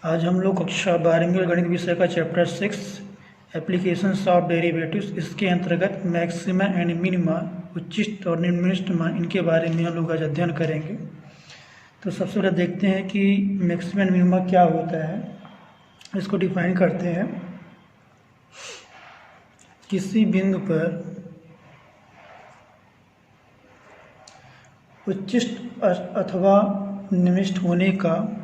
आज हम लोग कक्षा 12वीं गणित विषय का चैप्टर 6 एप्लीकेशंस ऑफ डेरिवेटिव्स, इसके अंतर्गत मैक्सिमा एंड मिनिमा, उच्चिष्ट और निम्नलिखित मान, इनके बारे में हम लोग आज अध्ययन करेंगे। तो सबसे पहले देखते हैं कि मैक्सिमा एंड मिनिमा क्या होता है, इसको डिफाइन करते हैं। किसी बिंदु पर उच्चिष्ट अथवा निम्नलिखित होने का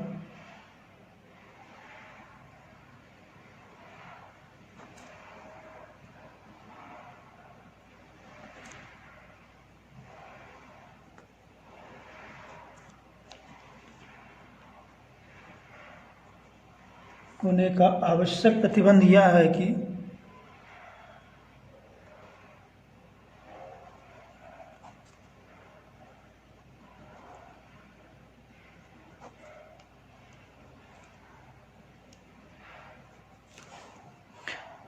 आवश्यक प्रतिबंध यह है कि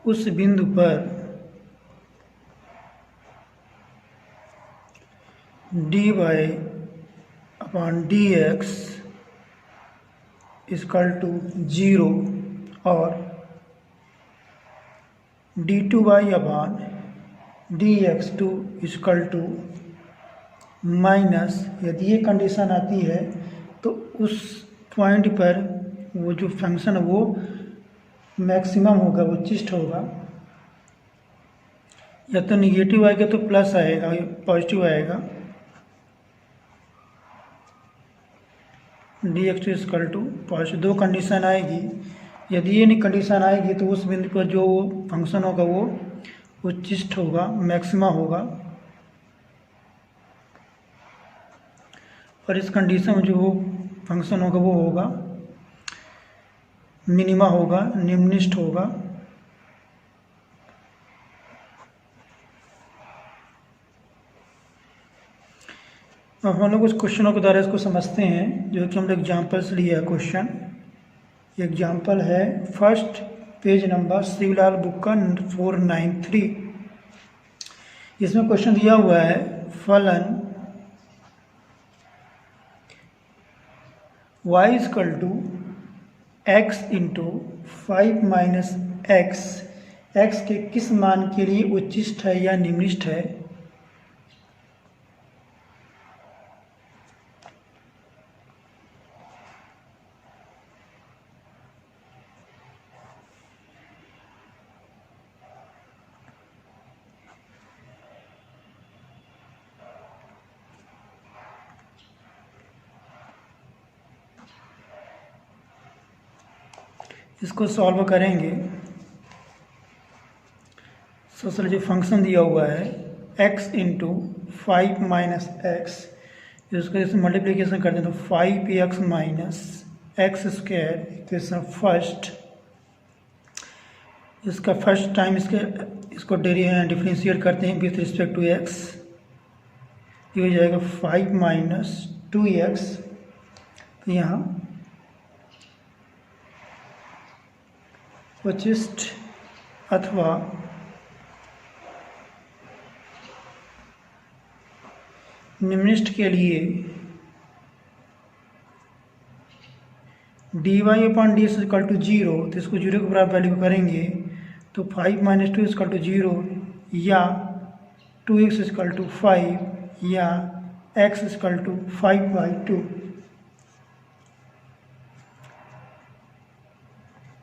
उस बिंदु पर dy/dx = 0 और d2y/dx2 = यदि ये कंडीशन आती है तो उस पॉइंट पर वो जो फंक्शन है वो मैक्सिमम होगा, वो उच्चिष्ट होगा। या तो निगेटिव आएगा तो प्लस आएगा, पॉजिटिव आएगा। dx2 = पॉजिटिव, दो कंडीशन आएगी। यदि ये नहीं कंडीशन आएगी तो उस बिंदु पर जो फंक्शन होगा वो उच्चिष्ट होगा, मैक्सिमा होगा। और इस कंडीशन में जो फंक्शन होगा वो होगा मिनिमा होगा, निम्नलिखित होगा। अब हम लोग उस क्वेश्चनों के द्वारा इसको समझते हैं, जो कि हम लोग एग्जाम्पल से लिया है। क्वेश्चन एग्जाम्पल है first page number Shivlal book का 493। इसमें क्वेश्चन दिया हुआ है फलन y = x × 5 - x, x के किस मान के लिए उच्चिष्ट है या निम्नलिखित है। इसको सॉल्व करेंगे। सबसे जो फंक्शन दिया हुआ है x × 5 - x, इसको जैसे मल्टीप्लिकेशन करते हैं तो 5x - x² इक्वेशन फर्स्ट। इसका फर्स्ट टाइम इसको डिफरेंशिएट करते हैं विथ रिस्पेक्ट टू x, ये हो जाएगा 5 - 2x। तो यहाँ उच्चिष्ट अथवा निम्नलिखित के लिए dy/dx = 0, तो इसको 0 के बराबर वैल्यू करेंगे तो 5 - 2 = 0, या 2x = 5, या x = 5/2।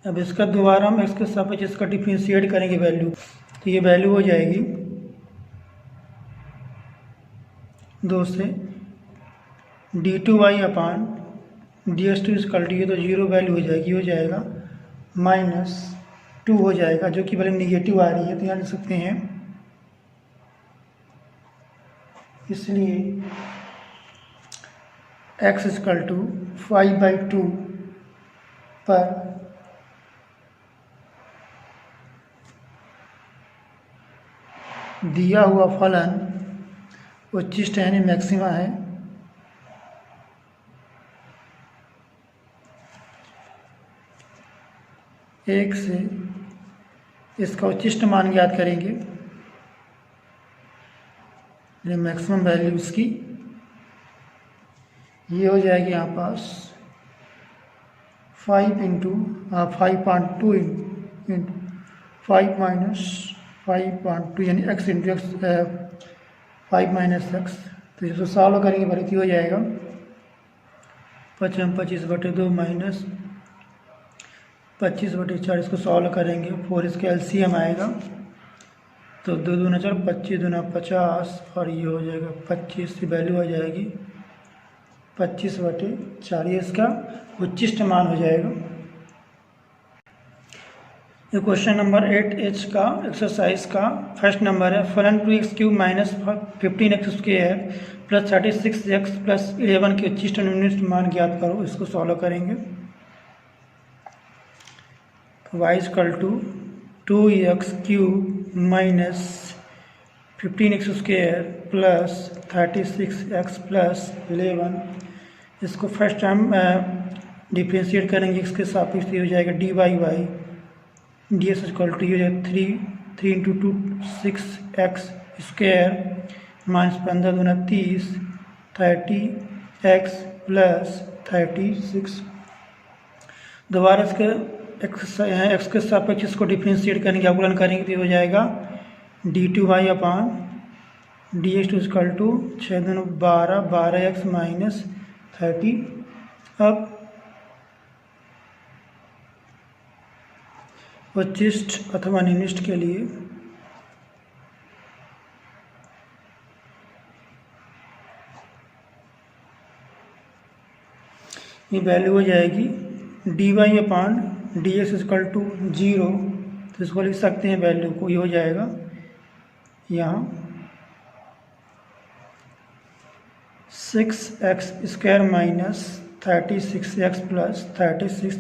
अब इसका दोबारा हम x के सापेक्ष इसका डिफरेंशिएट करेंगे वैल्यू, तो ये वैल्यू हो जाएगी 2 से d2y/dx2 = तो 0 वैल्यू हो जाएगी, हो जाएगा -2 हो जाएगा, जो कि वैल्यू निगेटिव आ रही है, तो यहाँ लिख सकते हैं। इसलिए x = 5/2 पर दिया हुआ फलन उच्चिष्ट यानी मैक्सिमा है। एक से इसका उच्चिष्ट मान ज्ञात करेंगे, मैक्सिमम वैल्यू इसकी ये हो जाएगी यहाँ पास 5 इंटू 5.2 इंटू 5 माइनस 5.2 यानी x into x 5 minus x. तो इसको सॉल्व करेंगे बल्कि हो जाएगा 25/2 माइनस 25/4। इसको सॉल्व करेंगे 4 इसका एलसीएम आएगा तो 2 दूना 4 25 दूना 50 और ये हो जाएगा 25 की वैल्यू आ जाएगी 25/4। ये इसका उच्चिष्ट मान हो जाएगा। ये क्वेश्चन नंबर 8H का एक्सरसाइज का फर्स्ट नंबर है। फलन 2x³ minus 15x² plus 36x plus 11 के उच्चिष्ट निम्नलिखित मान ज्ञात करो। इसको सॉल्व करेंगे। y = 2x³ minus 15x² plus 36x plus 11। इसको फर्स्ट टाइम डिफ्रेंशिएट करेंगे x के सापेक्ष हो जाएगा dy/y ds = ये हो जाएगा 3 इंटू 2 6x² माइनस 15 दूना 30 30x प्लस 36। दोबारा इसके एक्स के सापेक्ष इसको डिफ्रेंशिएट करेंगे अवकलन करेंगे तो हो जाएगा d2y/dx2 = 6 दूना 12 12x माइनस 30। अब उच्चिष्ट अथवा निम्निष्ट के लिए ये वैल्यू हो जाएगी dy/dx = 0। तो इसको लिख सकते हैं वैल्यू को, ये हो जाएगा यहाँ 6x² माइनस 36x प्लस 36।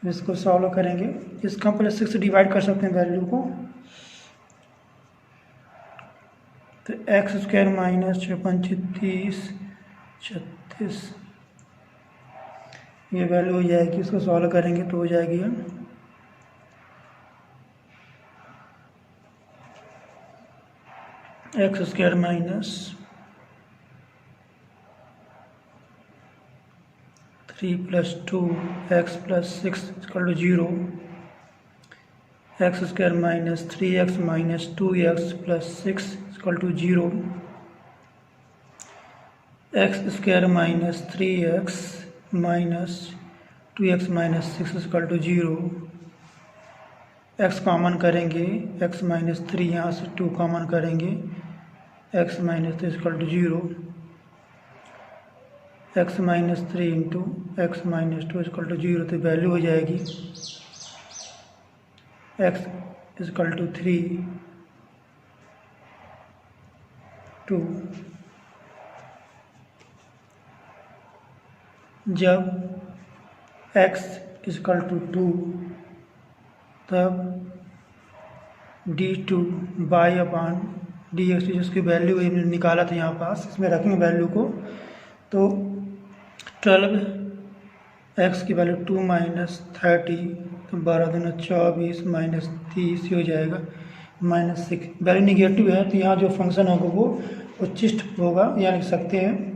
इसको सॉल्व करेंगे। इसका प्लस 6 डिवाइड कर सकते हैं वैल्यू को तो x² माइनस 36 36 ये वैल्यू हो जाएगी। इसको सॉल्व करेंगे तो हो जाएगी x² minus 3 + 2x + 6 = 0 x² minus 3x minus 2x plus 6 = 0 x² minus 3x minus 2x minus 6 = 0। x common करेंगे x माइनस 3 यहाँ से 2 कॉमन करेंगे x minus 3 = 0 x minus 3 into x minus 2 = 0। तो वैल्यू हो जाएगी x = 3 2। जब x = 2 तब d2y/dx जिसकी वैल्यू निकाला था यहाँ पास, इसमें रखेंगे वैल्यू को तो 12x की वैल्यू 2 माइनस 30 तो 12 दूना 24 माइनस 30 हो जाएगा माइनस 6। वैल्यू निगेटिव है तो यहाँ जो फंक्शन होगा वो उच्चिष्ट होगा, यहाँ लिख सकते हैं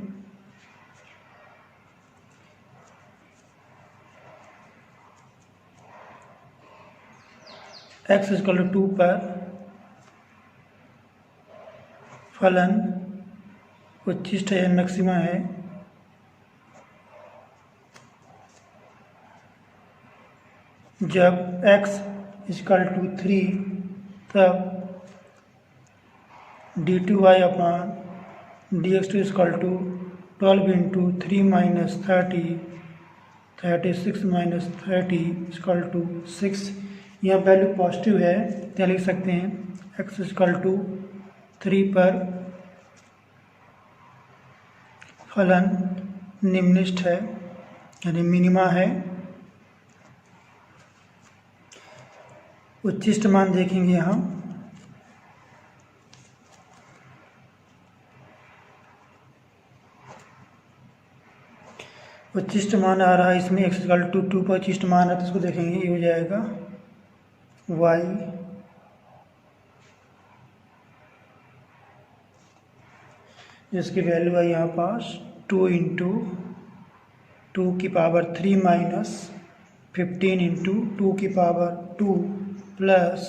x = 2 पर फलन उच्चिष्ट है मैक्सिमा है जब x = 3 तब d2y/dx2 = 12 इंटू 3 माइनस 30 36 माइनस 30 = 6। यह वैल्यू पॉजिटिव है तो लिख सकते हैं x = 3 पर फलन निम्नलिखित है यानी मिनिमा है। उच्चिष्ट मान देखेंगे यहाँ उच्चिष्ट मान आ रहा है इसमें x = 2 पर उच्चिष्ट मान है तो इसको देखेंगे ये हो जाएगा y जिसकी वैल्यू है यहाँ पास 2 इंटू 2 की पावर 3 माइनस 15 इंटू 2 की पावर 2 प्लस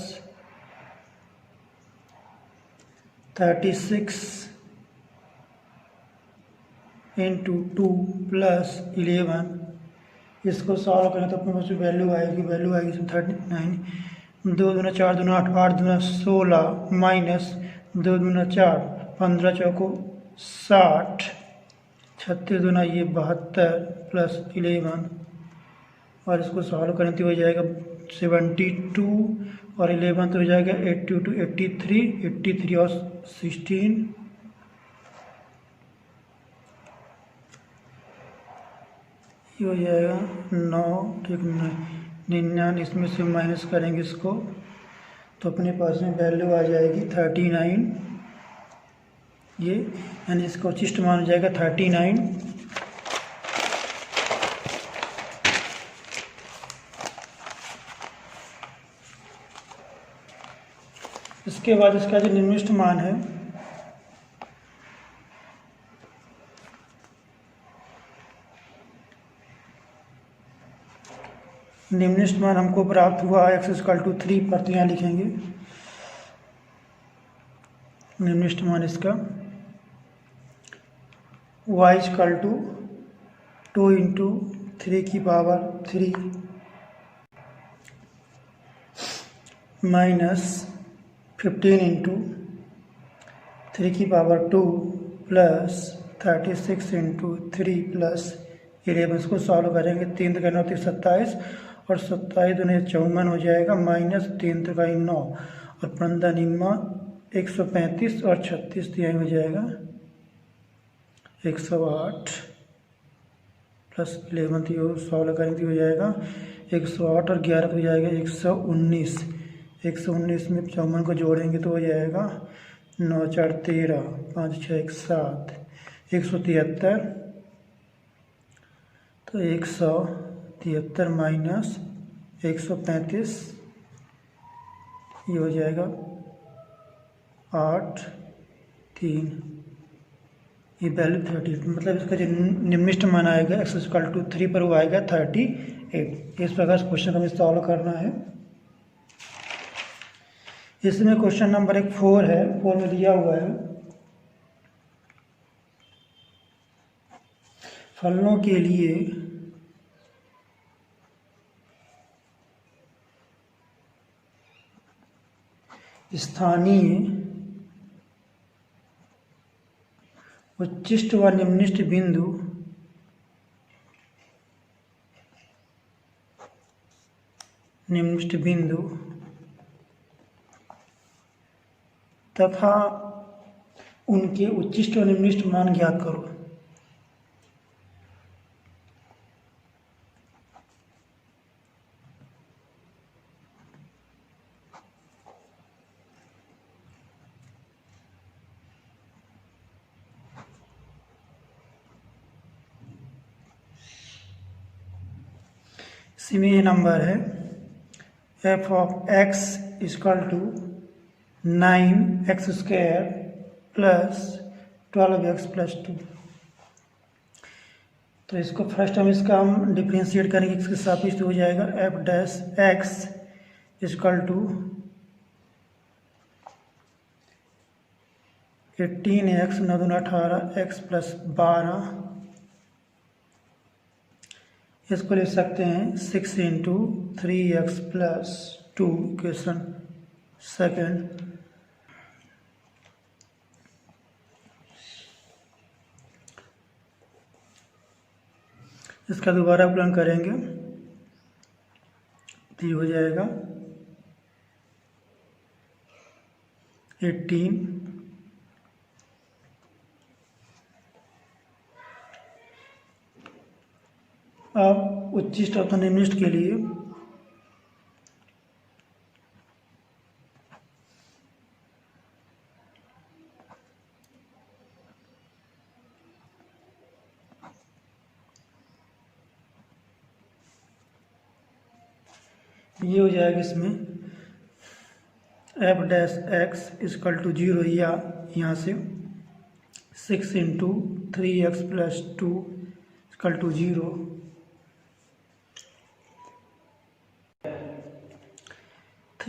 36 इंटू 2 प्लस 11। इसको सॉल्व करें तो अपने पास वैल्यू आएगी इसमें 39। 2 दूना 4 दूना 8, 8 दूना 16 माइनस 2 दूना 4, 15 चौको 60, 36 दूना ये 72 प्लस 11, और इसको सॉल्व करें तो हो जाएगा 72 और 11 तो हो जाएगा 82, 83 और 16, ये हो जाएगा 9, ठीक 99। इसमें से माइनस करेंगे इसको तो अपने पास में वैल्यू आ जाएगी 39, ये यानी इसका उचिष्ट मान हो जाएगा 39। इसके बाद इसका जो निम्नलिखित मान है निम्नलिखित मान हमको प्राप्त हुआ x=3 पर, तो यहाँ लिखेंगे निम्नलिखित मान इसका y=2 इंटू 3 की पावर 3 माइनस 15 इंटू 3 की पावर 2 प्लस 36 इंटू 3 प्लस 11। इसको सॉल्व करेंगे 3 का 9 27 और 27 दूनी 54 हो जाएगा, माइनस 3 का 9 और 15 निम्मा 135 और 36 तो यही हो जाएगा 108 प्लस 11 तो सॉल्व करेंगे हो जाएगा 108 और 11 हो जाएगा 119। 119 में 54 को जोड़ेंगे तो हो जाएगा 9 4 13, 5 6 7, 173। तो 173 माइनस 135 ये हो जाएगा 8 3, ये वैल्यू 30, मतलब इसका जो निम्नलिखित मान आएगा x=3 पर वो आएगा 38। इस प्रकार से क्वेश्चन हमें सॉल्व करना है। इसमें क्वेश्चन नंबर 4 है, 4 में दिया हुआ है फलनों के लिए स्थानीय उच्चिष्ट व निम्नलिखित बिंदु तथा उनके उच्चिष्ट और निम्नलिखित मान ज्ञात करो। इसमें ये नंबर है f(x) = 9x² plus 12x plus 2। तो इसको फर्स्ट हम डिफ्रेंशिएट करेंगे, इसके सापेक्ष हो जाएगा f'(x) = 18x 9 दूना 18 x प्लस 12। इसको लिख सकते हैं 6 into 3x plus 2 equation second. इसका दोबारा अवकलन करेंगे तो ये हो जाएगा 18 अब उच्चिष्ट और निम्नलिखित के लिए ये हो जाएगा इसमें f'(x) = 0 या यहाँ से 6 into 3x plus 2 = 0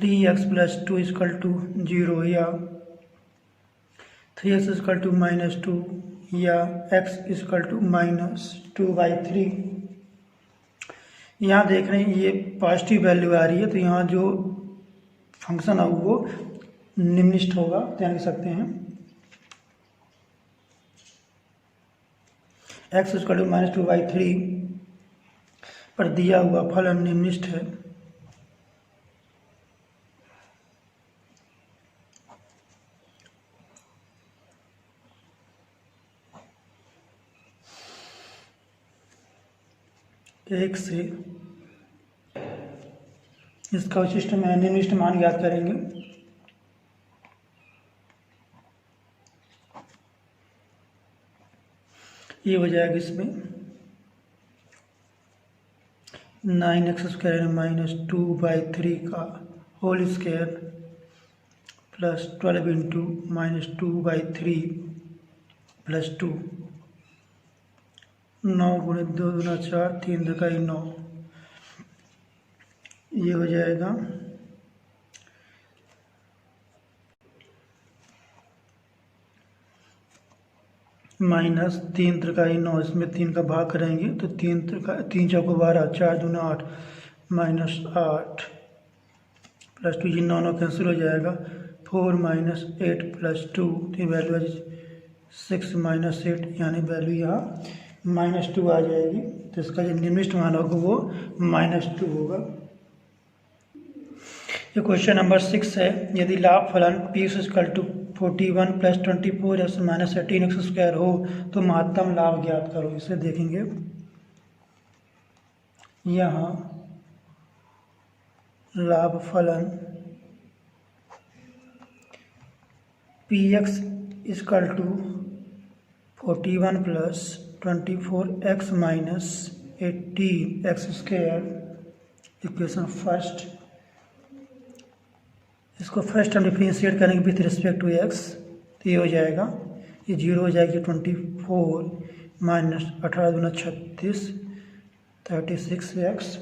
3x plus 2 equal to 0 या 3x इजकल टू -2 या x इजकल टू -2/3। यहाँ देख रहे हैं ये पॉजिटिव वैल्यू आ रही है, तो यहाँ जो फंक्शन है वो निम्नलिखित होगा, ध्यान रख सकते हैं। x इजकल टू -2/3 पर दिया हुआ फलन निम्नलिखित है। एक से इसका विशिष्ट में निम्नलिखित मान ज्ञात करेंगे। ये हो जाएगा इसमें 9x² -2/3 का whole square plus 12 into -2/3 plus 2। 9 गुणे 2 दूना 4, 3 2 9। ये हो जाएगा -3 त्रिकाई 9, इसमें 3 का भाग करेंगे तो 3 चौको 12, 4 दूना 8 -8 प्लस 2, ये 9 कैंसिल हो जाएगा। 4 -8 प्लस 2, तो वैल्यू 6 -8, यानी वैल्यू यहाँ -2 आ जाएगी। तो इसका जो निम्नलिखित मान होगा वो -2 होगा। ये क्वेश्चन नंबर 6 है। यदि लाभ फलन p equal to 41 plus 24x minus 18x² हो तो महत्तम लाभ ज्ञात करो। इसे देखेंगे। यहाँ लाभ फलन px equal to 41 plus 24x minus 18x², equation first. इसको फर्स्ट हम डिफरेंशिएट करेंगे विथ रिस्पेक्ट टू x, तो ये हो जाएगा, ये 0 हो जाएगी। 24 माइनस 18 दूना 36, 36x।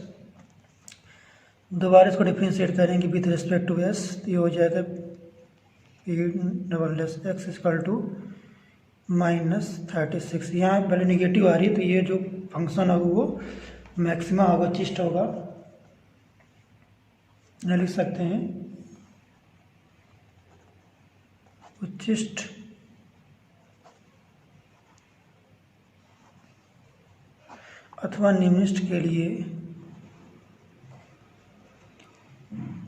दोबारा इसको डिफरेंशिएट करेंगे विथ रिस्पेक्ट टू s, तो ये हो जाएगा p⁻x इक्वल टू -36। यहाँ वैल्यू निगेटिव आ रही है, तो ये जो फंक्शन होगा वो मैक्सिमा होगा, उच्चिष्ट होगा। यहाँ लिख सकते हैं उच्चिष्ट अथवा निम्नलिखित के लिए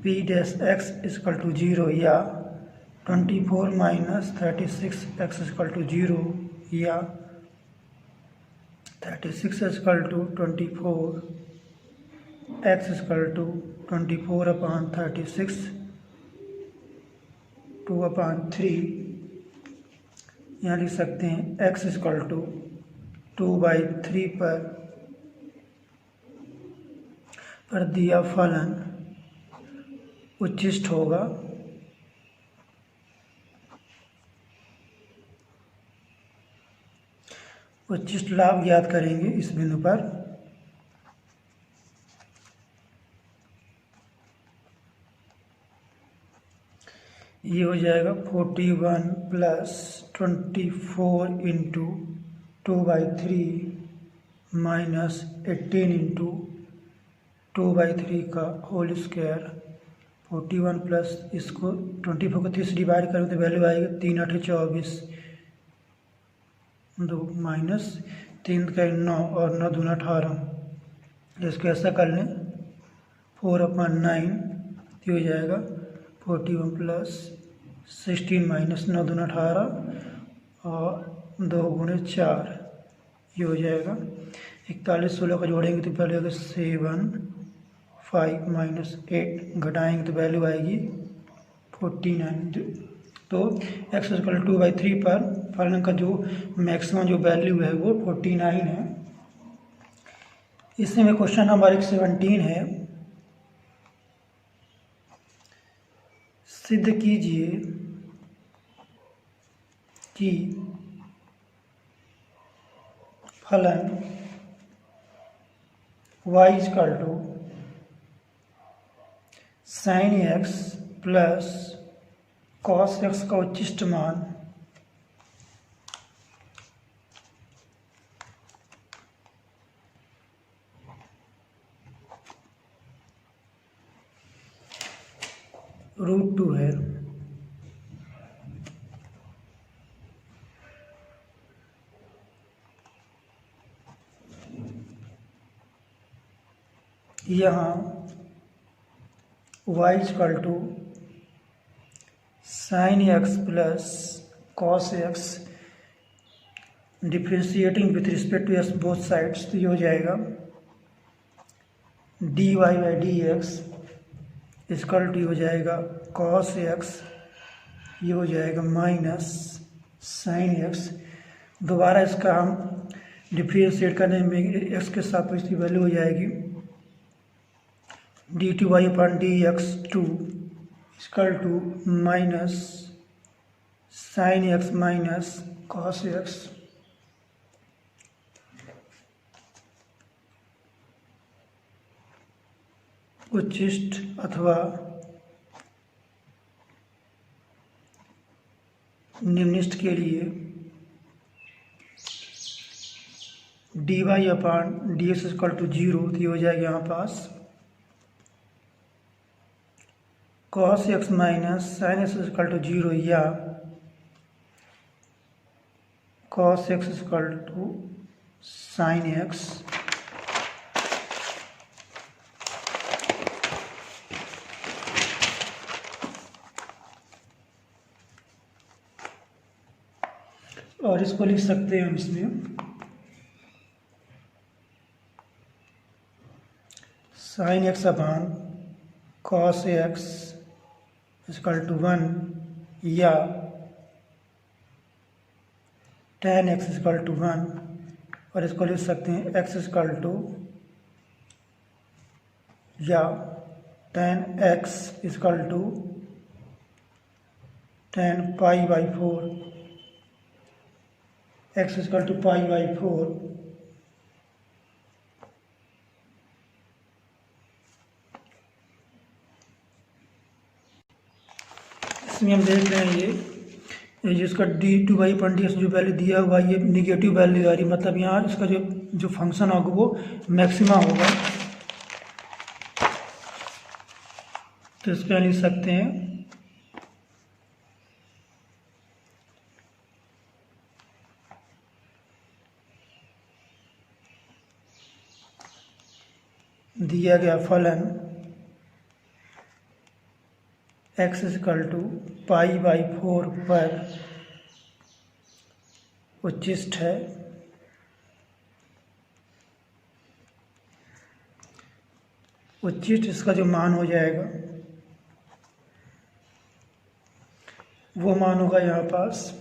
p' इक्वल टू 0 या 24 माइनस 36x इक्वल टू 0 या 36 equal to 24 x equal to 24/36 2/3। यहाँ लिख सकते हैं x इक्वल टू 2/3 पर दिया फलन उच्चिष्ट होगा। उच्चिष्ट लाभ ज्ञात करेंगे इस बिंदु पर। ये हो जाएगा 41 प्लस 24 इंटू 2/3 माइनस 18 इंटू 2/3 का होल स्क्वायर। 41 प्लस इसको 24 को 3 से डिवाइड करें तो वैल्यू आएगी 3 8 24, 2 माइनस 3 का 9 और 9 दूना 18। इसको ऐसा कर लें 4/9, ये हो जाएगा 41 प्लस 16 माइनस 9 दूना 18 और 2 गुणे 4, ये हो जाएगा 41। 16 को जोड़ेंगे तो पहले होगा 7 5 माइनस 8, घटाएंगे तो वैल्यू आएगी 49। तो x इक्वल 2/3 पर फलन का जो मैक्सिमम जो वैल्यू है वो 49 है। इसमें क्वेश्चन नंबर 17 है। सिद्ध कीजिए कि फलन y equal to sine x plus cos x का उच्चिष्ट मान √2 है। यहाँ y equal to sine x plus cos x differentiating with respect to x both sides, तो ये हो जाएगा dy by d x equal to हो जाएगा कॉस एक्स, ये हो जाएगा माइनस साइन एक्स। दोबारा इसका हम डिफ्रेंशिएट करने में एक्स के साथ इसकी वैल्यू हो जाएगी dy upon d x to equal to minus sine x minus cos x. उच्चिष्ट अथवा निम्निष्ट के लिए dy upon d x equal to 0, तो ये हो जाएगा यहाँ पास cos x minus sine x equal to 0 या cos x equal to sine x. और इसको लिख सकते हैं हम इसमें sine x upon cos x equal to 1 या tan एक्स इक्वल टू 1, और इसको लिख सकते हैं एक्स इक्वल टू या tan x equal to tan pi by 4, x equal to pi by 4। इसमें हम देख रहे हैं ये जिसका d2 बाई अपन डी जो वैल्यू दिया हुआ ये निगेटिव वैल्यू आ रही, मतलब यहाँ इसका जो फंक्शन होगा वो मैक्सिमा होगा। तो इस पर लिख सकते हैं दिया गया फलन x equal to pi by 4 पर उच्चिष्ट है। उच्चिष्ट इसका जो मान हो जाएगा वो मान होगा यहाँ पास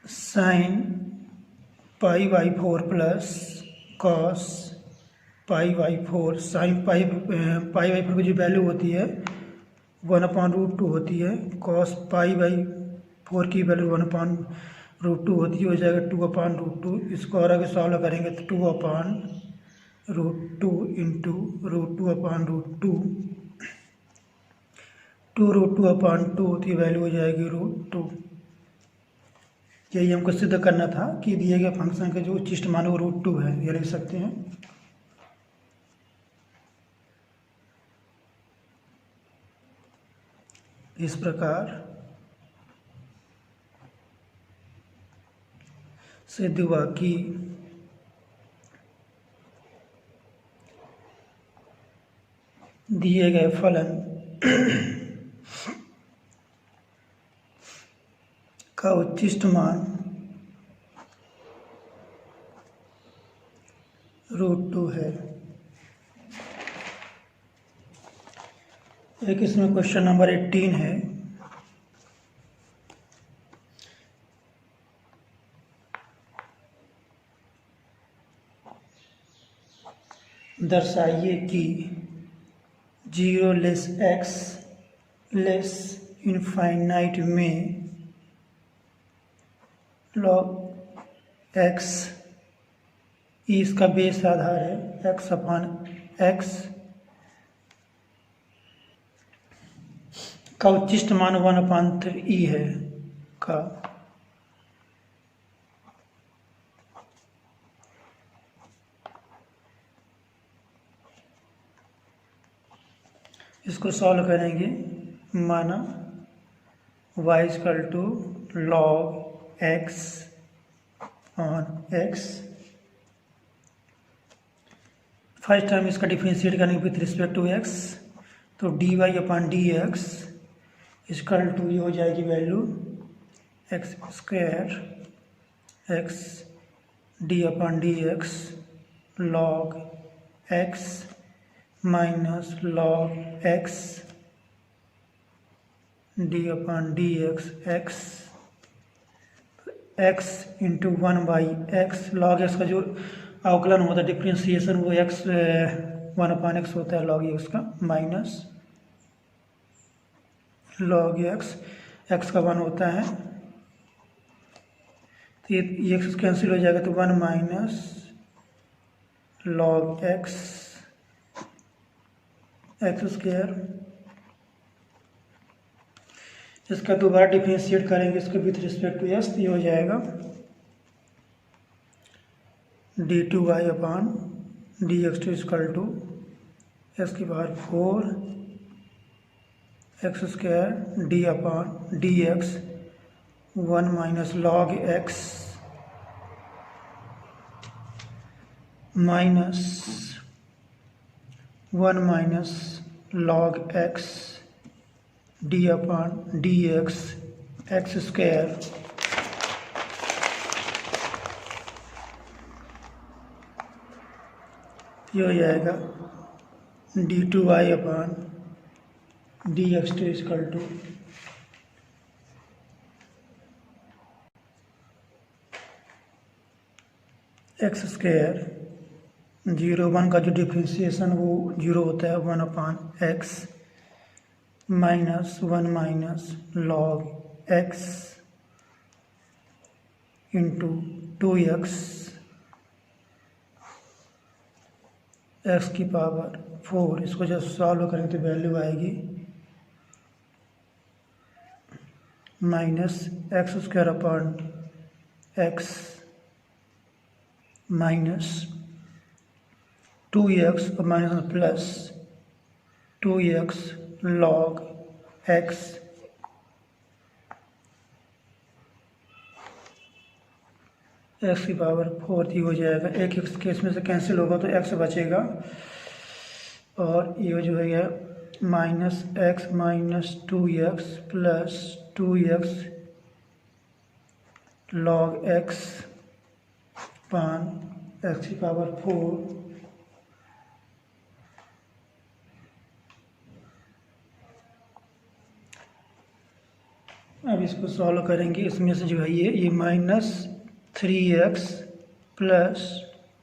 sine pi by 4 plus cos pi by 4। Sine pi by 4 की जो वैल्यू होती है 1/√2 होती है, कॉस पाई बाई 4 की वैल्यू 1/√2 होती है, हो जाएगा 2/√2। इसको और आगे सॉल्व करेंगे तो 2/√2 इंटू √2/√2, 2√2/2 की वैल्यू हो जाएगी √2। यही हमको सिद्ध करना था कि दिए गए फंक्शन का जो उच्चिष्ट मान वो √2 है, ये लिख सकते हैं। इस प्रकार सिद्ध हुआ कि दिए गए फलन का उच्चिष्ट मान √2 है। एक इसमें क्वेश्चन नंबर 18 है। दर्शाइए कि 0 लेस x लेस इनफाइनाइट में log x ई इसका बेस आधार है, एक्स अपान एक्स का उच्चिष्ट मान 1/3 है का इसको सॉल्व करेंगे। माना y equal to log x on x. First time इसका डिफ्रेंशिएट करेंगे विथ रिस्पेक्ट टू एक्स, तो d y upon d x equal to ये हो जाएगी value x square x d upon d x log x minus log x d upon d x x into 1/x log x का जो अवकलन होता है differentiation वो एक्स 1/x होता है लॉग एक्स का, माइनस लॉग एक्स का 1 होता है, तो ये एक्स कैंसिल हो जाएगा, तो 1 माइनस लॉग एक्स स्क्वायर। इसका दोबारा डिफ्रेंशिएट करेंगे इसको विथ रिस्पेक्ट टू एक्स, ये हो जाएगा d2y upon d x to equal to x की power 4 x square d upon d x 1 minus log x minus 1 minus log x d upon d x square ये हो जाएगा d2y upon d x to equal to x square 0 1 का जो differentiation वो 0 होता है 1/x minus 1 minus log x into 2x x की power 4। इसको जब सॉल्व करेंगे तो वैल्यू आएगी minus x square upon x minus 2x और minus plus 2x log x x की पावर 4 ही हो जाएगा। एक एक्स के इसमें से कैंसिल होगा तो एक्स बचेगा, और ये जो है minus x minus 2x plus 2x log x पान एक्स की पावर 4 अब इसको सॉल्व करेंगे। इसमें से जो है ये minus 3x plus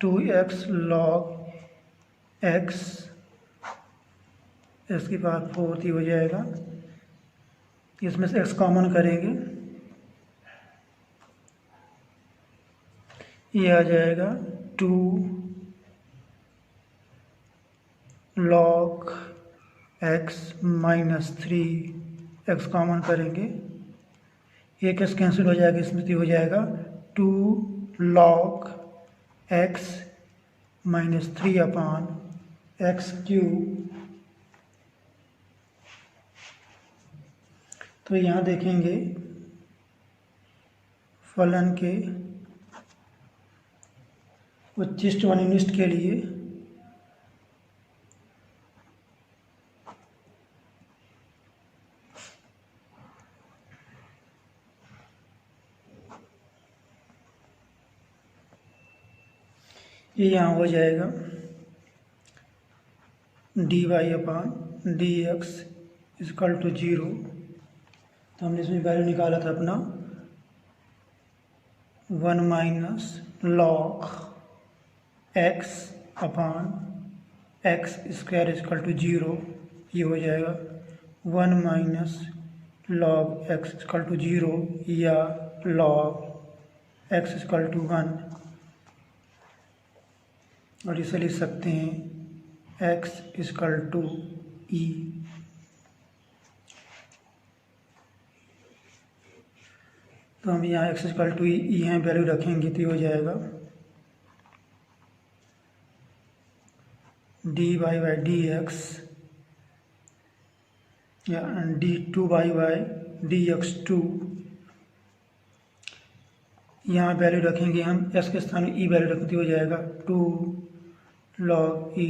2x log x इसकी पावर 4 ही हो जाएगा। इसमें से x कॉमन करेंगे, ये आ जाएगा 2 log x minus 3x common करेंगे, एक एक्स कैंसिल हो जाएगा, इसमें हो जाएगा 2 लॉग एक्स माइनस 3 अपान एक्स क्यूब। तो यहाँ देखेंगे फलन के उच्चिष्ट व निम्निष्ट के लिए ये यहाँ हो जाएगा d y upon d x equal to 0। तो हमने इसमें वैल्यू निकाला था अपना 1 minus log x upon x square equal to 0, ये हो जाएगा 1 minus log x equal to 0 या लॉग एक्स इक्वल टू 1। और इसे लिख सकते हैं x इक्वल टू ई। तो हम यहाँ x इक्वल टू ई यहाँ वैल्यू रखेंगे तो हो जाएगा d y by d x या d two y by d x two. यहाँ वैल्यू रखेंगे हम x के स्थान में ई वैल्यू रखते हो जाएगा 2 log ई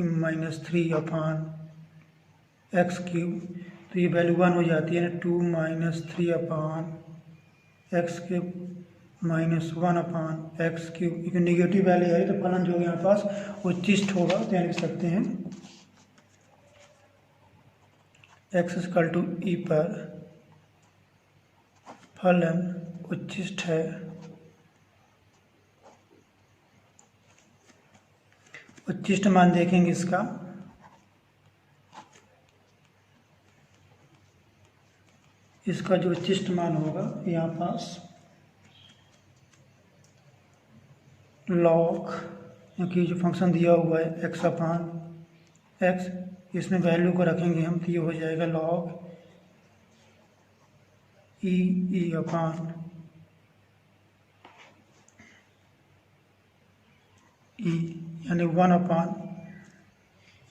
माइनस 3 अपान एक्स क्यूब। तो ये वैल्यू 1 हो जाती है ना, 2 माइनस 3 अपान एक्स क्यूब माइनस 1 अपान एक्स क्यूब। क्योंकि निगेटिव वैल्यू है तो फलन जो यहाँ पास उच्चिष्ट होगा, तो यहाँ लिख सकते हैं एक्स इक्वल टू ई पर फलन उच्चिष्ट है। उच्चिष्ट मान देखेंगे इसका, इसका जो उच्चिष्ट मान होगा यहाँ पास लॉग, क्योंकि जो फंक्शन दिया हुआ है एक्स अपान एक्स, इसमें वैल्यू को रखेंगे हम तो ये हो जाएगा लॉग ई अपान ई, यानी 1 अपान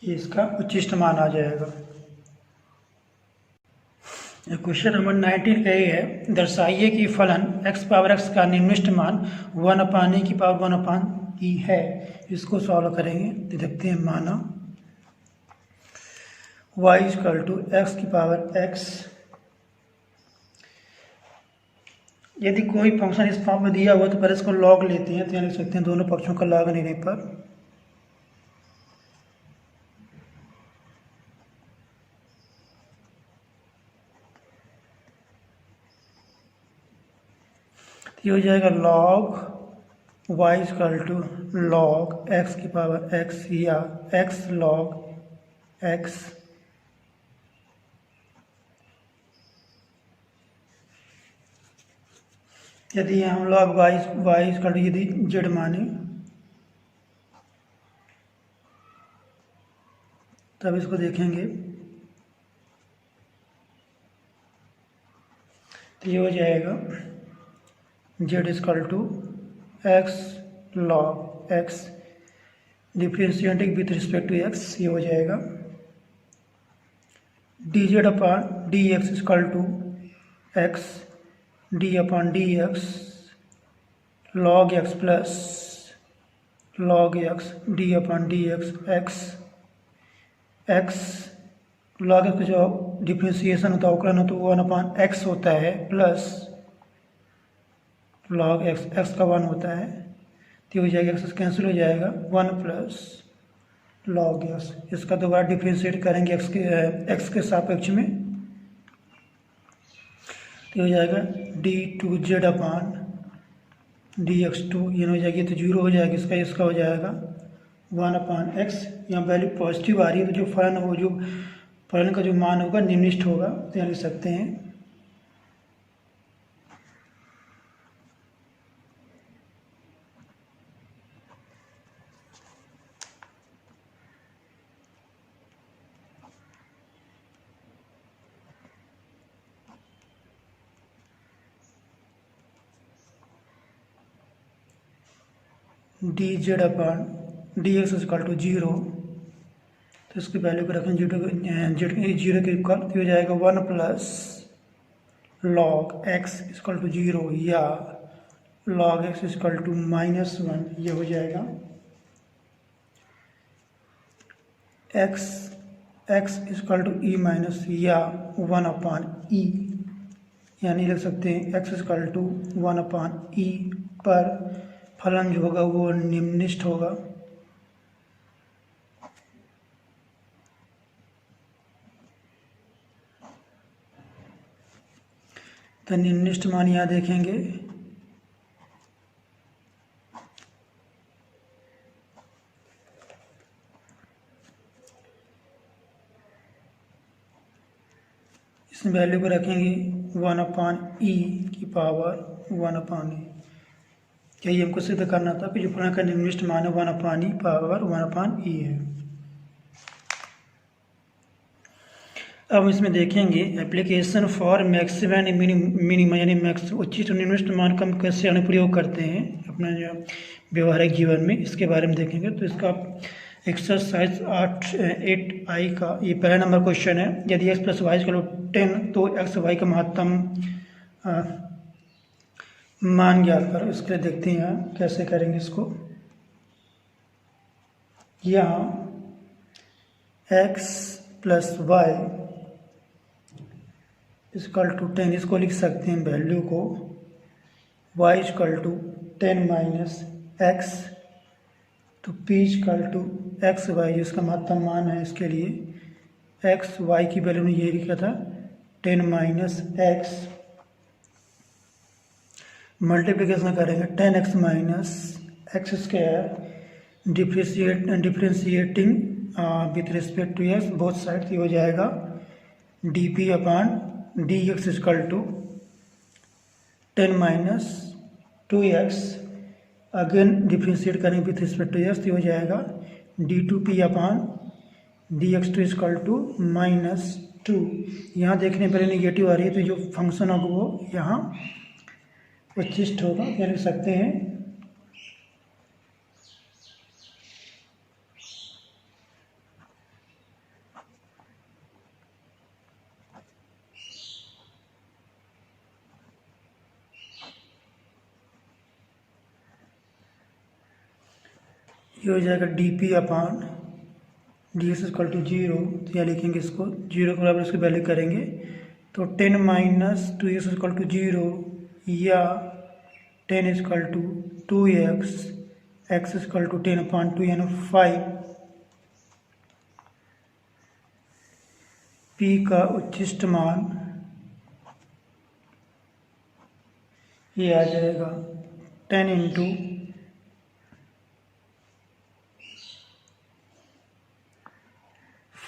ये इसका उच्चिष्ट मान आ जाएगा। क्वेश्चन नंबर 19 का ये है, दर्शाइए कि फलन x पावर x का निम्नलिखित मान 1 अपान e की पावर 1 अपान ई है। इसको सॉल्व करेंगे तो देखते हैं, माना y इक्वल टू एक्स की पावर x। यदि कोई फंक्शन इस फॉर्म में दिया हुआ तो पहले इसको लॉग लेते हैं, तो यहाँ लिख सकते हैं दोनों पक्षों का लॉग लेने पर ये हो जाएगा log y equal to log x की पावर x या x log x। यदि हम log y इक्वल टू यदि z माने तब इसको देखेंगे तो ये हो जाएगा z इक्वल to x log x, differentiating with respect to x, ये हो जाएगा d z upon d x equal to x d upon d x log x plus log x d upon d x x x log x का जो differentiation होता है अवकलन होता है 1 अपान एक्स होता है प्लस लॉग एक्स, एक्स का 1 होता है तो हो जाएगा एक्स कैंसिल हो जाएगा 1 प्लस लॉग एक्स। इसका दोबारा डिफ्रेंशिएट करेंगे एक्स के सापेक्ष में तो हो जाएगा d two z upon d x two, ये हो जाएगी तो 0 हो जाएगा इसका हो जाएगा 1 अपान एक्स। यहाँ वैल्यू पॉजिटिव आ रही है तो जो फलन हो, जो फलन का जो मान होगा निम्नलिखित होगा, तो यहाँ लिख सकते हैं d z upon d x equal to 0, तो इसकी वैल्यू को रखें जीरो के इक्वल, तो हो जाएगा 1 plus log x equal to 0 या लॉग एक्स इक्वल टू -1, ये हो जाएगा x equal to e minus या 1 अपान ई, यानी लिख सकते हैं x equal to 1 upon e पर फलन जो होगा वो निम्नलिखित होगा। तो निम्नलिखित मान यहाँ देखेंगे इसमें वैल्यू को रखेंगे 1 अपान ई की पावर 1 अपान ई, यही हमको सिद्ध करना था कि जो पूर्णांक का निम्नलिखित मान है 1/e पावर 1/e है। अब हम इसमें देखेंगे application for maximum and minimum, यानी उच्चिष्ट और निम्नलिखित मान का हम कैसे अनुप्रयोग करते हैं अपने जो व्यवहारिक जीवन में, इसके बारे में देखेंगे। तो इसका एक्सरसाइज 8I का ये पहला नंबर क्वेश्चन है। यदि x + y = 10 तो x y का महत्तम मान ज्ञात करो। इसके लिए देखते हैं यहाँ कैसे करेंगे इसको। यहाँ x + y = 10, इसको लिख सकते हैं वैल्यू को y = 10 - x, तो p = x y, इसका महत्तम मान है। इसके लिए x y की वैल्यू ने ये लिखा था 10 - x, मल्टीप्लिकेशन करेंगे 10x - x², differentiating with respect to x बोथ साइड, हो जाएगा dp/dx = 10 - 2x, अगेन डिफ्रेंशिएट करेंगे विथ रिस्पेक्ट टू x, हो जाएगा d2p/dx2 = -2। यहाँ देखने पर नेगेटिव आ रही है तो जो फंक्शन होगा वो यहाँ उच्चिष्ट होगा, क्या लिख सकते हैं। ये हो जाएगा dp/dx = 0, तो यहाँ लिखेंगे इसको 0 के बराबर इसकी वैल्यू करेंगे तो 10 - 2x = 0 या 10 = 2x, x = 10/2 यानी 5, p का उच्चिष्ट मान ये आ जाएगा 10 ×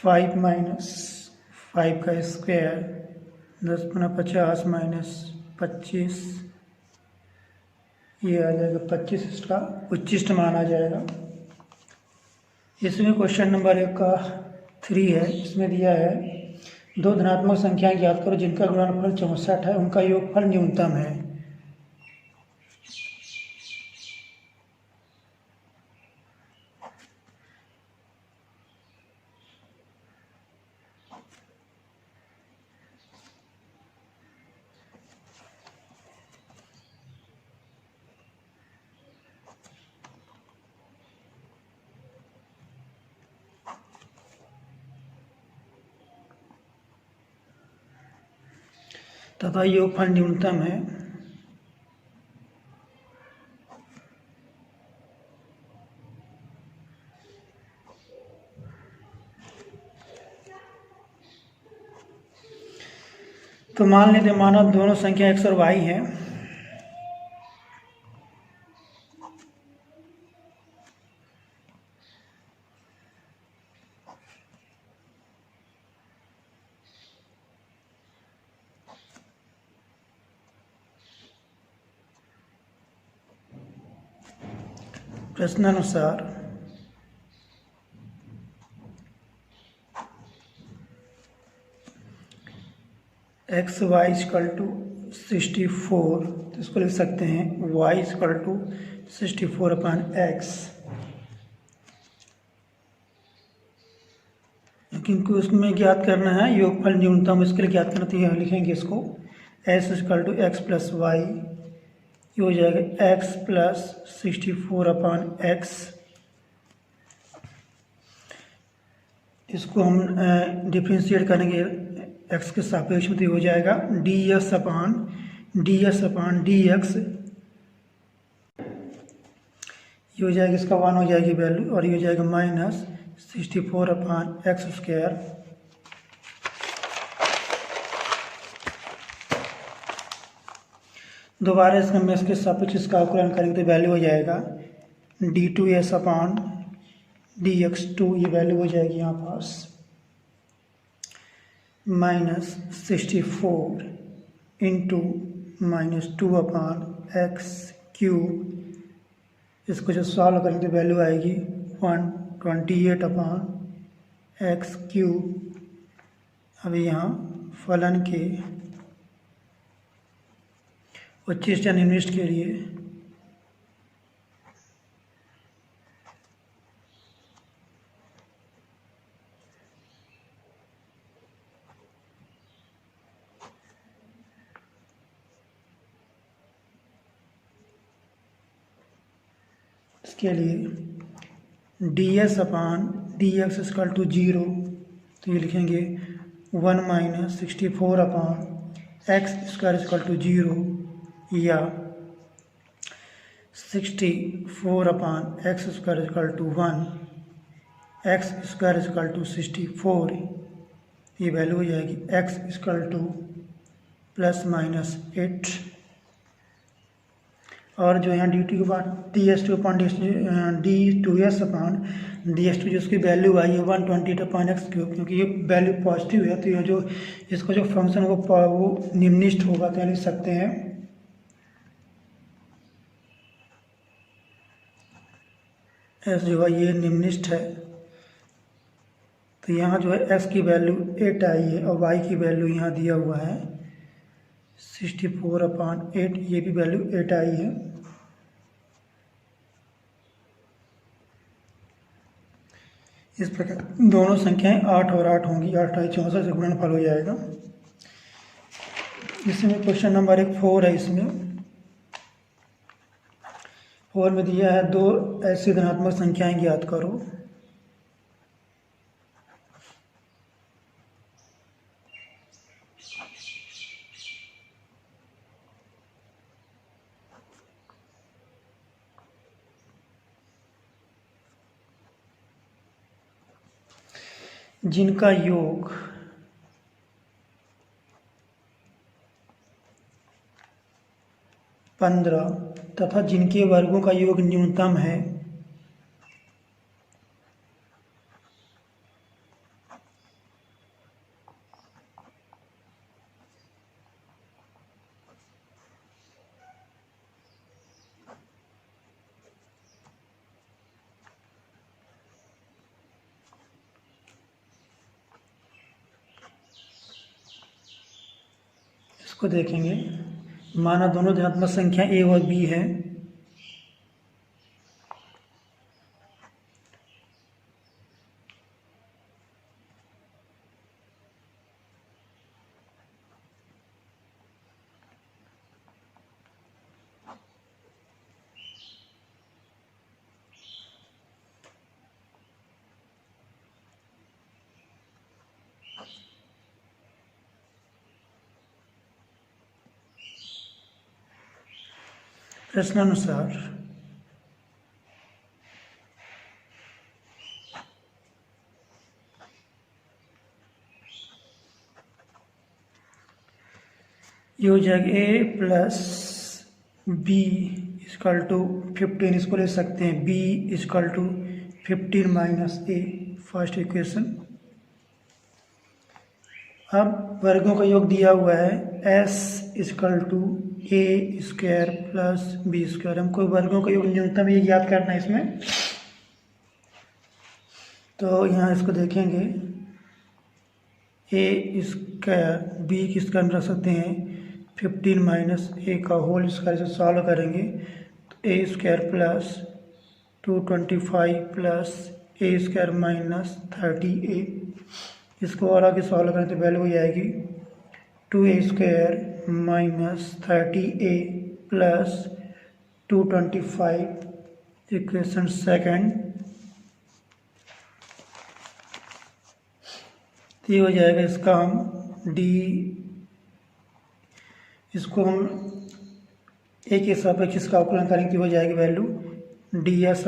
5 - 5 का स्क्वायर 10 × 50 - 25, ये आ जाएगा 25, इसका उच्चिष्ट मान आ जाएगा। इसमें क्वेश्चन नंबर 1 का 3 है। इसमें दिया है 2 धनात्मक संख्याएं ज्ञात करो जिनका गुणनफल 64 है, उनका योगफल न्यूनतम है। तथा योगफल न्यूनतम है। तो मान लेते मानो दोनों संख्या x और y हैं। प्रश्नानुसार x y = 64, तो इसको लिख सकते हैं y = 64/x, क्योंकि उसमें ज्ञात करना है योगफल न्यूनतम, इसके लिए ज्ञात करना, तो यहाँ लिखेंगे इसको s = x + y, ये हो जाएगा x + 64/x। इसको हम डिफ्रेंशिएट करेंगे x के सापेक्ष में, तो हो जाएगा ds/dx, ये हो जाएगा इसका 1 हो जाएगी वैल्यू, और ये हो जाएगा -64/x²। दोबारा इसका हम इसके सापेक्ष इसका अवकलन करेंगे तो वैल्यू हो जाएगा d2s/dx2, ये वैल्यू हो जाएगी यहाँ पास -64 × -2/x³ इसको जो सॉल्व करेंगे तो वैल्यू आएगी 128/x³। अभी यहाँ फलन के उच्चिष्ट या निम्निष्ट के लिए इसके लिए ds/dx=0, तो ये लिखेंगे 1-64/x² 0 या 64/x² 1, x² 64। ये वैल्यू हो जाएगी x =±8। और जो यहाँ dt के बाद ds2/ds2 जिसकी वैल्यू आई है 128/x³, क्योंकि ये वैल्यू पॉजिटिव है तो ये जो इसका जो फंक्शन वो निम्निष्ट होगा, तो लिख सकते हैं एस जो है ये निम्निष्ट है। तो यहाँ जो है x की वैल्यू 8 आई है और y की वैल्यू यहाँ दिया हुआ है 64/8, ये भी वैल्यू 8 आई है। इस प्रकार दोनों संख्याएं 8 और 8 होंगी, 8 × 64 से गुणनफल हो जाएगा। इसमें क्वेश्चन नंबर 4 है। इसमें 4 में दिया है 2 ऐसी धनात्मक संख्याएं ज्ञात करो। जिनका योग 15 तथा जिनके वर्गों का योग न्यूनतम है इसको देखेंगे। माना दोनों धनात्मक संख्या a और b है, प्रश्नानुसार ये हो जाएगा a + b = 15। इसको ले सकते हैं b = 15 - a, फर्स्ट इक्वेशन। अब वर्गों का योग दिया हुआ है s = a² + b²। हमको वर्गों का योग न्यूनतम ये ज्ञात करना है इसमें। तो यहाँ इसको देखेंगे a² b की स्क्वायर रख सकते हैं 15 - a का होल स्क्वायर से सॉल्व करेंगे तो a² + 225 + a² - 30a। इसको और आगे सॉल्व करें तो वैल्यू हो जाएगी 2a² - 30a + 225, इक्वेशन सेकेंड। तो ये हो जाएगा इसका हम इसको हम a के सापेक्ष इसका अवकलन करेंगे तो हो जाएगी वैल्यू ds/dA =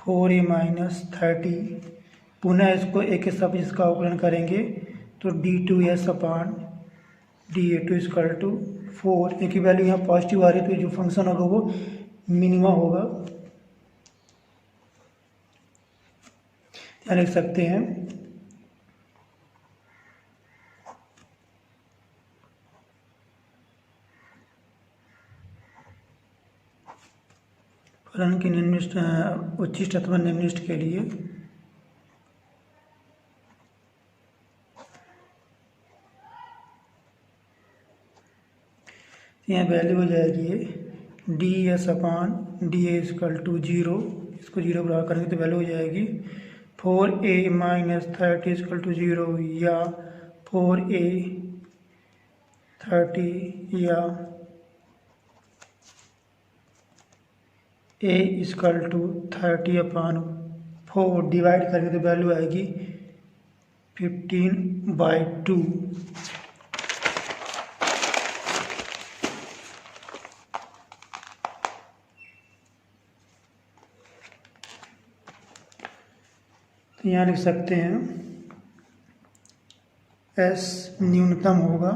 4a - 30। पुनः इसको a के सापेक्ष इसका अवकलन करेंगे तो d2s/dA2 = 4। a की वैल्यू यहाँ पॉजिटिव आ रही है तो जो फंक्शन होगा वो मिनिमा होगा, यहाँ लिख सकते हैं। फलन की निम्नलिखित उच्चिष्ट अथवा निम्नलिखित के लिए यहाँ वैल्यू हो जाएगी d s upon d a equal to 0, इसको 0 बराबर करेंगे तो वैल्यू हो जाएगी 4a माइनस 30 इजकल टू 0 या 4a 30 या a equal to 30 upon 4 divide करेंगे तो वैल्यू आएगी 15/2। तो यहाँ लिख सकते हैं S न्यूनतम होगा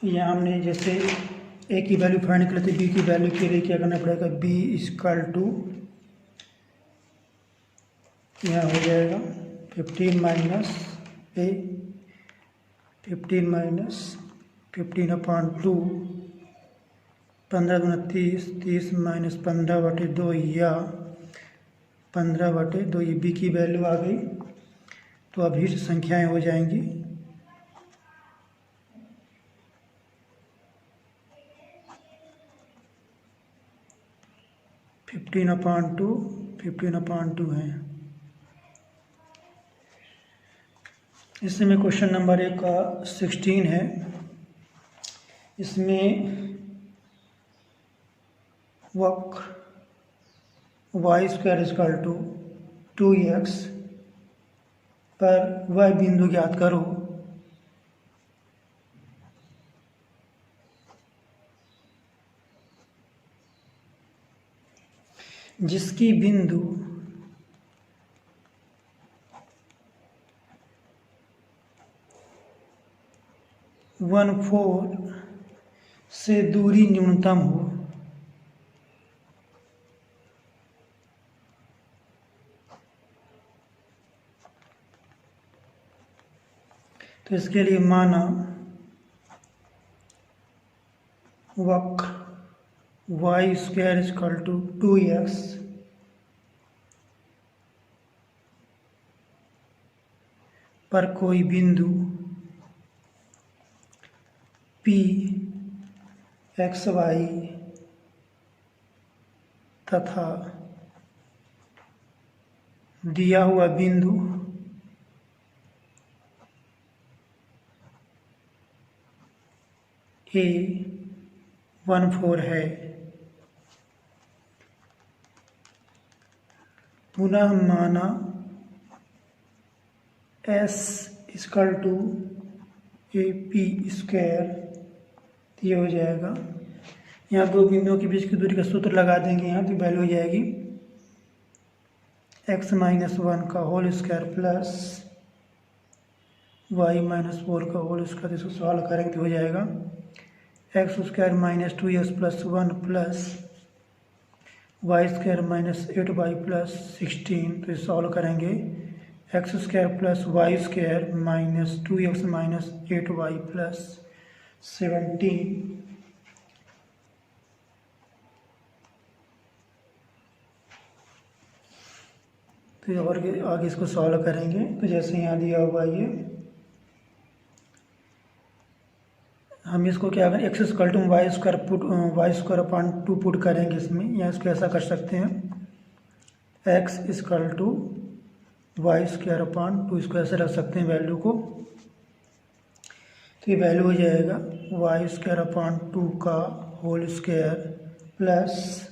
यहाँ हमने जैसे A की वैल्यू फाइंड कर लेते B की वैल्यू के लिए क्या करना पड़ेगा, B इक्वल टू यहाँ हो जाएगा 15 माइनस A 15 माइनस 15/2 15 × 30 30 माइनस 15/2 या 15/2 ये बी की वैल्यू आ गई। तो अभी संख्याएं हो जाएंगी 15/2 15/2 है। इसमें क्वेश्चन नंबर 1 का 16 है। इसमें वक्र Y square equal to 2x पर वह बिंदु ज्ञात करो जिसकी बिंदु वन फोर से दूरी न्यूनतम हो। तो इसके लिए माना वक्र Y square equal to 2x पर कोई बिंदु P XY तथा दिया हुआ बिंदु A14 है। पुनः माना S equal to AP square, ये हो जाएगा। यहाँ दो बिंदुओं के बीच की दूरी का सूत्र लगा देंगे। यहाँ की वैल्यू हो जाएगी x - 1 का होल स्क्वायर प्लस y - 4 का होल स्क्वायर। इसको सॉल्व करेंगे तो हो जाएगा x square minus 2x plus 1 plus y square minus 8y plus 16। तो इसे सॉल्व करेंगे x square plus y square minus 2x minus 8y plus 17। तो और आगे इसको सॉल्व करेंगे तो जैसे यहाँ दिया हुआ ये हम इसको क्या करें x equal to y square upon 2 put करेंगे इसमें। या इसको ऐसा कर सकते हैं x equal to y square upon 2, इसको ऐसे रख सकते हैं वैल्यू को। तो ये वैल्यू हो जाएगा वाई स्क्वायर अपॉन 2 का whole square plus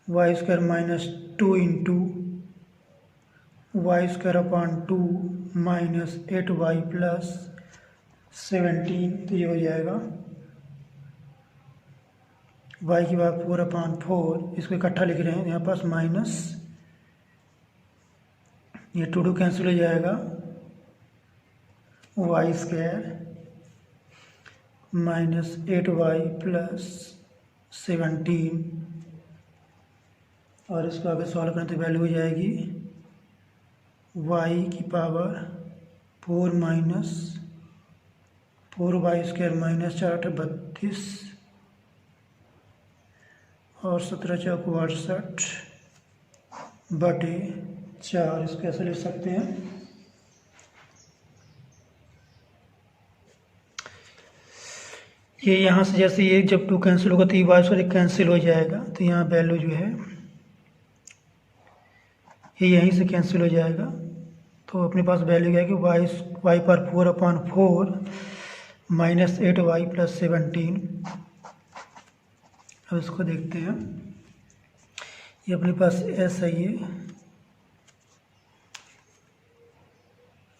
y square minus 2 into y square upon 2 minus 8y plus 17। तो ये हो जाएगा y की बात 4/4, इसको इकट्ठा लिख रहे हैं यहाँ पास माइनस ये 2 कैंसिल हो जाएगा Y square minus 8y plus 17। और इसको आगे सॉल्व करें तो वैल्यू हो जाएगी वाई की पावर 4 माइनस 4y² माइनस 4 32 और 17 चौक 68 बटे 4। इसको ऐसे लिख सकते हैं। ये यहाँ से जैसे ये जब 2 कैंसिल होगा तो ये y² कैंसिल हो जाएगा, तो यहाँ वैल्यू जो है ये यहीं से कैंसिल हो जाएगा। तो अपने पास वैल्यू क्या है कि y पर 4/4 माइनस 8y प्लस 17। अब इसको देखते हैं। ये अपने पास s है, ये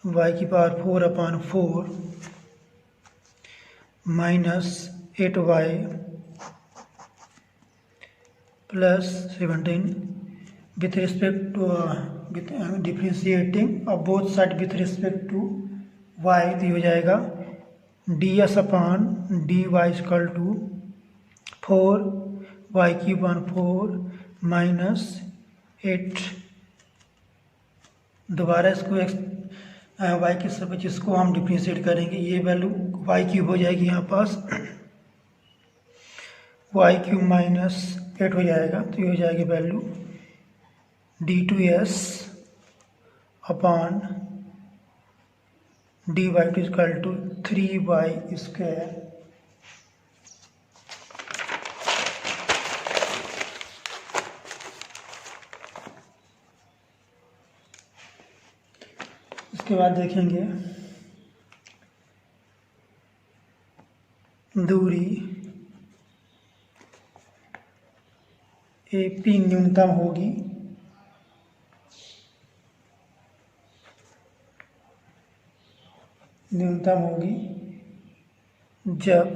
y की power 4/4 minus 8y plus 17 with respect to differentiating of both side with respect to y, तो ये हो जाएगा ds/dy equal to 4y³ 4 minus 8। दोबारा इसको y के सब इसको हम डिफ्रेंशिएट करेंगे, ये वैल्यू y³ हो जाएगी यहाँ पास y³ माइनस 8 हो जाएगा, तो ये हो जाएगी value d2s upon dy2 equal to 3y²। इसके बाद देखेंगे दूरी AP न्यूनतम होगी जब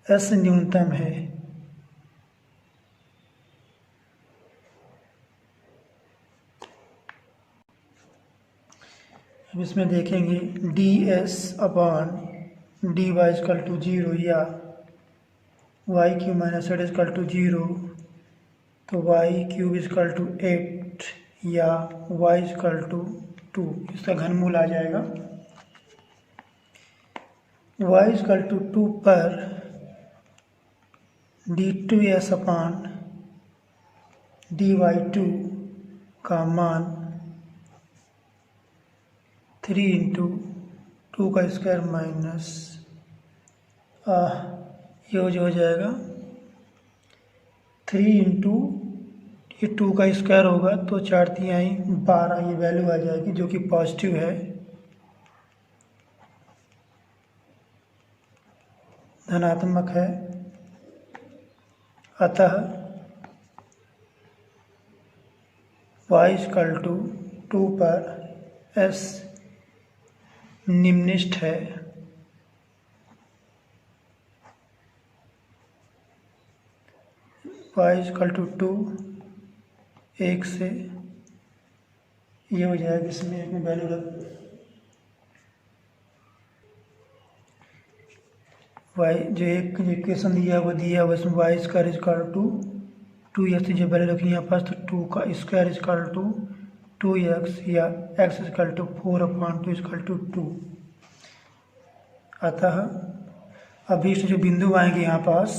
S न्यूनतम है। अब इसमें देखेंगे ds/dy इक्वल टू 0 या y³ माइनस 8 इक्वल टू 0, तो y³ इक्वल टू 8 या y इक्वल टू 2, इसका घनमूल आ जाएगा। y इक्वल टू 2 पर d2s अपॉन dy2 का मान 3 × 2² माइनस ये हो जाएगा 3 × 2² होगा तो 4×3 12, ये वैल्यू आ जाएगी जो कि पॉजिटिव है, धनात्मक है। अतः y इक्वल टू 2 पर s निम्निष्ठ है। y इक्वल टू 2 1 से ये हो जाएगा, इसमें एक में वैल्यू रख y जो एक इक्वेशन दिया वो दिया हुआ, इसमें y² इक्वल टू 2x जो वैल्यू रखी यहाँ पास, तो 2² इक्वल टू 2x या x equal to 4/2 equal to 2। अतः अभीष्ट जो बिंदु आएंगे यहाँ पास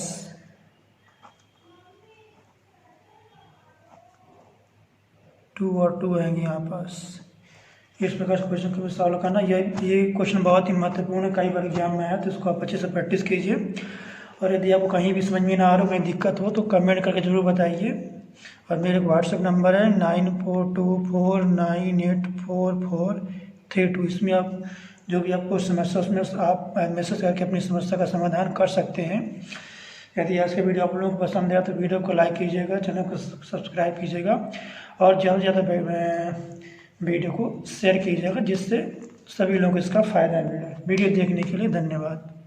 2 और 2 आएंगे यहाँ पास। इस प्रकार से क्वेश्चन को सॉल्व करना। ये क्वेश्चन बहुत ही महत्वपूर्ण है, कई बार एग्जाम में आया, तो इसको आप अच्छे से प्रैक्टिस कीजिए। और यदि आपको कहीं भी समझ में ना आ रहा हो, कहीं दिक्कत हो, तो कमेंट करके ज़रूर बताइए। और मेरे व्हाट्सएप नंबर है 9424984432। इसमें आप जो भी आपको समस्या उसमें आप मैसेज करके अपनी समस्या का समाधान कर सकते हैं। यदि आज का वीडियो आप लोगों को पसंद आया तो वीडियो को लाइक कीजिएगा, चैनल को सब्सक्राइब कीजिएगा और ज़्यादा से ज़्यादा वीडियो को शेयर कीजिएगा, जिससे सभी लोगों को इसका फ़ायदा मिले। वीडियो देखने के लिए धन्यवाद।